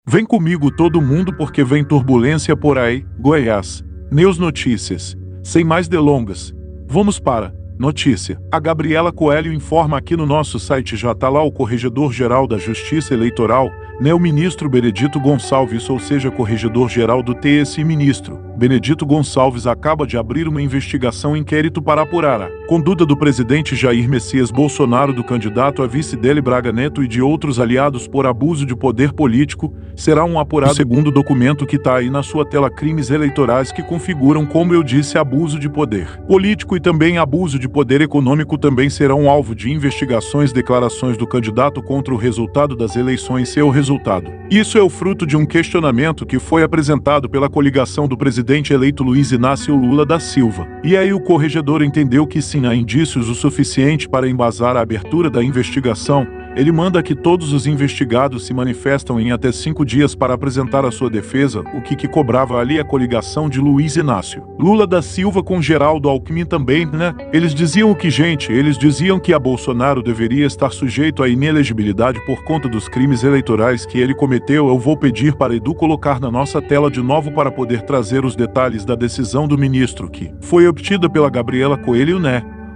Vem comigo todo mundo porque vem turbulência por aí, Goiás. News Notícias. Sem mais delongas, vamos para notícia. A Gabriela Coelho informa aqui no nosso site. Já tá lá o Corregedor-Geral da Justiça Eleitoral, o ministro Benedito Gonçalves, ou seja, Corregedor-Geral do TSE. Ministro Benedito Gonçalves acaba de abrir uma investigação inquérito para apurar a conduta do presidente Jair Messias Bolsonaro, do candidato a vice dele Braga Neto e de outros aliados por abuso de poder político. Será um apurado segundo documento que tá aí na sua tela, crimes eleitorais que configuram, como eu disse, abuso de poder político e também abuso de poder econômico. Também serão alvo de investigações declarações do candidato contra o resultado das eleições. Seu resultado. Isso é o fruto de um questionamento que foi apresentado pela coligação do presidente eleito Luiz Inácio Lula da Silva. E aí o corregedor entendeu que sim, há indícios o suficiente para embasar a abertura da investigação. Ele manda que todos os investigados se manifestam em até 5 dias para apresentar a sua defesa, o que cobrava ali a coligação de Luiz Inácio Lula da Silva com Geraldo Alckmin também, Eles diziam que a Bolsonaro deveria estar sujeito à inelegibilidade por conta dos crimes eleitorais que ele cometeu. Eu vou pedir para Edu colocar na nossa tela de novo para poder trazer os detalhes da decisão do ministro que foi obtida pela Gabriela Coelho,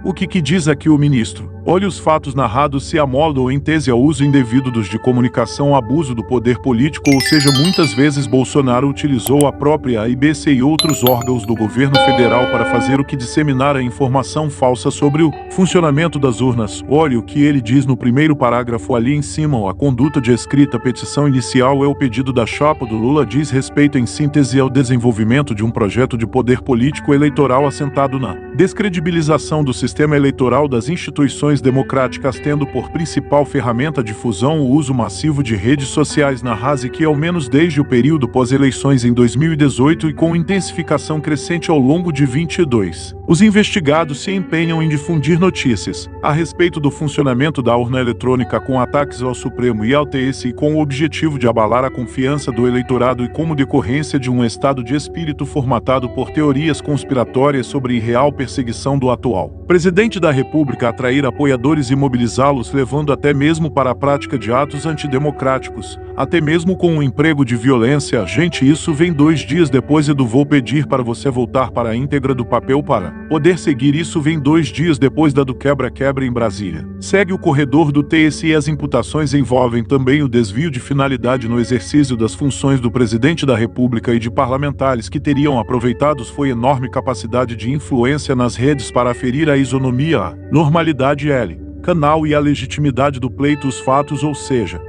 O que diz aqui o ministro? Olha, os fatos narrados se amoldam em tese ao uso indevido dos de comunicação, abuso do poder político, ou seja, muitas vezes Bolsonaro utilizou a própria IBC e outros órgãos do governo federal para fazer o que disseminar a informação falsa sobre o funcionamento das urnas. Olha o que ele diz no primeiro parágrafo ali em cima. A conduta de escrita petição inicial é o pedido da chapa do Lula, diz respeito em síntese ao desenvolvimento de um projeto de poder político eleitoral assentado na descredibilização do sistema eleitoral das instituições democráticas, tendo por principal ferramenta a difusão o uso massivo de redes sociais na RAS, que ao menos desde o período pós-eleições em 2018 e com intensificação crescente ao longo de 2022. Os investigados se empenham em difundir notícias a respeito do funcionamento da urna eletrônica com ataques ao Supremo e ao TSE com o objetivo de abalar a confiança do eleitorado e como decorrência de um estado de espírito formatado por teorias conspiratórias sobre irreal perseguição do atual presidente da República, atrair apoiadores e mobilizá-los, levando até mesmo para a prática de atos antidemocráticos, até mesmo com o emprego de violência. Gente, isso vem 2 dias depois. Edu, vou pedir para você voltar para a íntegra do papel para poder seguir. Isso vem 2 dias depois da do quebra-quebra em Brasília. Segue o corredor do TSE. As imputações envolvem também o desvio de finalidade no exercício das funções do presidente da República e de parlamentares que teriam aproveitado sua enorme capacidade de influência nas redes para aferir a isonomia, a normalidade canal e a legitimidade do pleito. Os fatos, ou seja,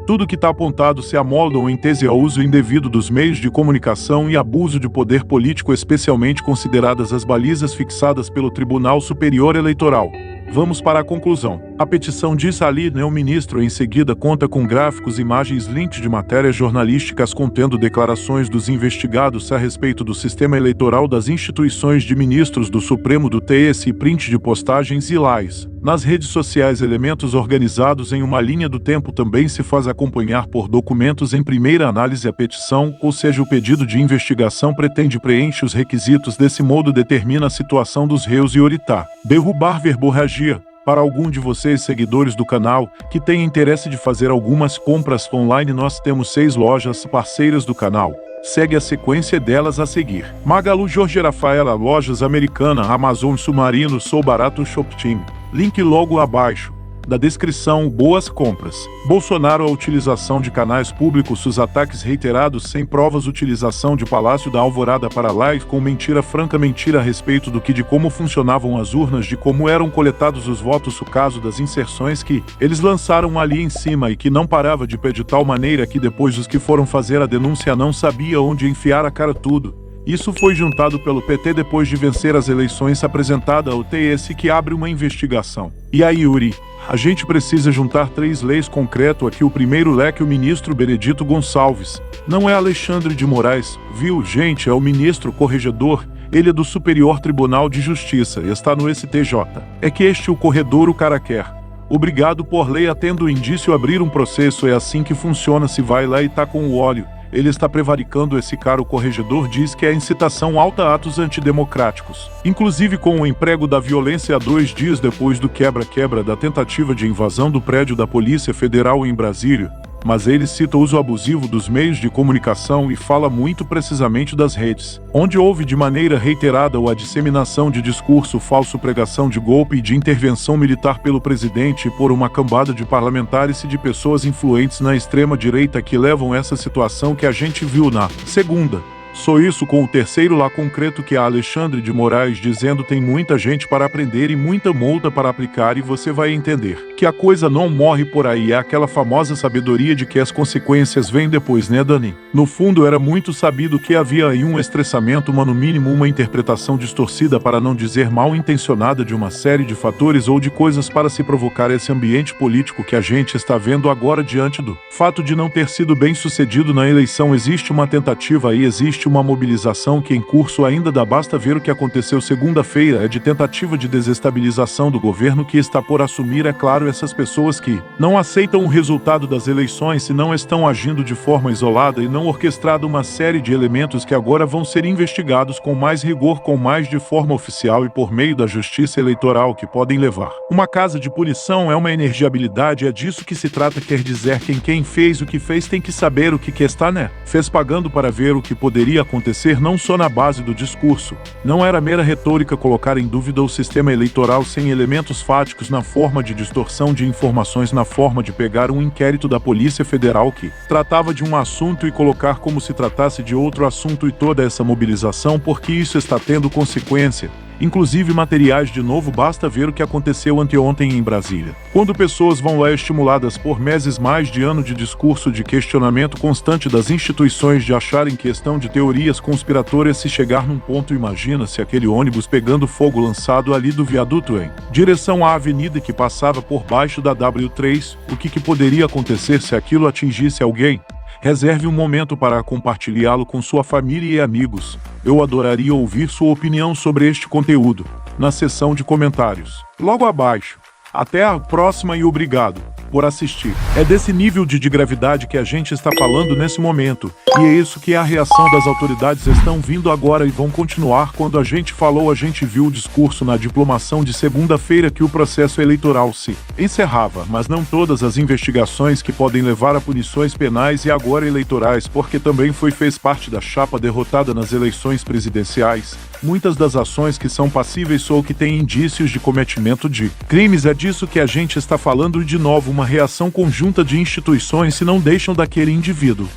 tudo que está apontado se amoldam em tese ao uso indevido dos meios de comunicação e abuso de poder político, especialmente consideradas as balizas fixadas pelo Tribunal Superior Eleitoral. Vamos para a conclusão. A petição diz ali, o ministro em seguida conta com gráficos, imagens, links de matérias jornalísticas contendo declarações dos investigados a respeito do sistema eleitoral das instituições, de ministros do Supremo, do TSE, print de postagens e lives nas redes sociais, elementos organizados em uma linha do tempo. Também se faz acompanhar por documentos em primeira análise. A petição, ou seja, o pedido de investigação, pretende preenche os requisitos. Desse modo, determina a situação dos réus e orientar, derrubar verborragia. Para algum de vocês, seguidores do canal, que tem interesse de fazer algumas compras online, nós temos 6 lojas parceiras do canal. Segue a sequência delas a seguir: Magalu, Jorge Rafaela, Lojas Americana, Amazon, Submarino, Sou Barato, Shoptim. Link logo abaixo da descrição. Boas compras. Bolsonaro, a utilização de canais públicos, os ataques reiterados sem provas, utilização de Palácio da Alvorada para live com mentira franca, mentira a respeito do que de como funcionavam as urnas, de como eram coletados os votos, o caso das inserções que eles lançaram ali em cima e que não parava de pé, de tal maneira que depois os que foram fazer a denúncia não sabia onde enfiar a cara. Tudo isso foi juntado pelo PT depois de vencer as eleições, apresentada ao TSE, que abre uma investigação. E aí, Yuri, a gente precisa juntar 3 leis concreto aqui. O primeiro leque, o ministro Benedito Gonçalves. Não é Alexandre de Moraes, viu, gente? É o ministro corregedor. Ele é do Superior Tribunal de Justiça e está no STJ. É que este o corredor o cara quer. Obrigado por lei, atendo o indício, abrir um processo. É assim que funciona. Se vai lá e tá com o óleo, ele está prevaricando esse cara. O corregedor diz que é incitação alta a atos antidemocráticos, inclusive com o emprego da violência. A 2 dias depois do quebra-quebra da tentativa de invasão do prédio da Polícia Federal em Brasília, mas ele cita o uso abusivo dos meios de comunicação e fala muito precisamente das redes, onde houve de maneira reiterada a disseminação de discurso falso, pregação de golpe e de intervenção militar pelo presidente e por uma cambada de parlamentares e de pessoas influentes na extrema-direita que levam essa situação que a gente viu na segunda. Só isso com o terceiro lá concreto que é Alexandre de Moraes dizendo tem muita gente para aprender e muita multa para aplicar e você vai entender que a coisa não morre por aí, é aquela famosa sabedoria de que as consequências vêm depois, né, Dani? No fundo era muito sabido que havia aí um estressamento, no mínimo uma interpretação distorcida para não dizer mal intencionada de uma série de fatores ou de coisas para se provocar esse ambiente político que a gente está vendo agora diante do fato de não ter sido bem sucedido na eleição. Existe uma tentativa aí, existe uma mobilização que em curso ainda dá, basta ver o que aconteceu segunda-feira, é de tentativa de desestabilização do governo que está por assumir, é claro, essas pessoas que não aceitam o resultado das eleições e não estão agindo de forma isolada e não orquestrado uma série de elementos que agora vão ser investigados com mais rigor, com mais de forma oficial e por meio da justiça eleitoral que podem levar uma casa de punição, é uma energiabilidade, é disso que se trata, quer dizer quem fez o que fez tem que saber o que está, né? Fez pagando para ver o que poderia acontecer não só na base do discurso. Não era mera retórica colocar em dúvida o sistema eleitoral sem elementos fáticos na forma de distorção de informações, na forma de pegar um inquérito da Polícia Federal que tratava de um assunto e colocar como se tratasse de outro assunto e toda essa mobilização, porque isso está tendo consequência. Inclusive materiais de novo, basta ver o que aconteceu anteontem em Brasília. Quando pessoas vão lá estimuladas por meses, mais de ano de discurso de questionamento constante das instituições, de acharem questão de teorias conspiratórias, se chegar num ponto, imagina-se aquele ônibus pegando fogo lançado ali do viaduto em direção à avenida que passava por baixo da W3, o que poderia acontecer se aquilo atingisse alguém? Reserve um momento para compartilhá-lo com sua família e amigos. Eu adoraria ouvir sua opinião sobre este conteúdo na seção de comentários logo abaixo. Até a próxima e obrigado por assistir. É desse nível de gravidade que a gente está falando nesse momento, e é isso que a reação das autoridades estão vindo agora e vão continuar. Quando a gente falou, a gente viu o discurso na diplomação de segunda-feira que o processo eleitoral se encerrava, mas não todas as investigações que podem levar a punições penais e agora eleitorais, porque também fez parte da chapa derrotada nas eleições presidenciais. Muitas das ações que são passíveis ou que têm indícios de cometimento de crimes, é disso que a gente está falando, e de novo uma reação conjunta de instituições se não deixam daquele indivíduo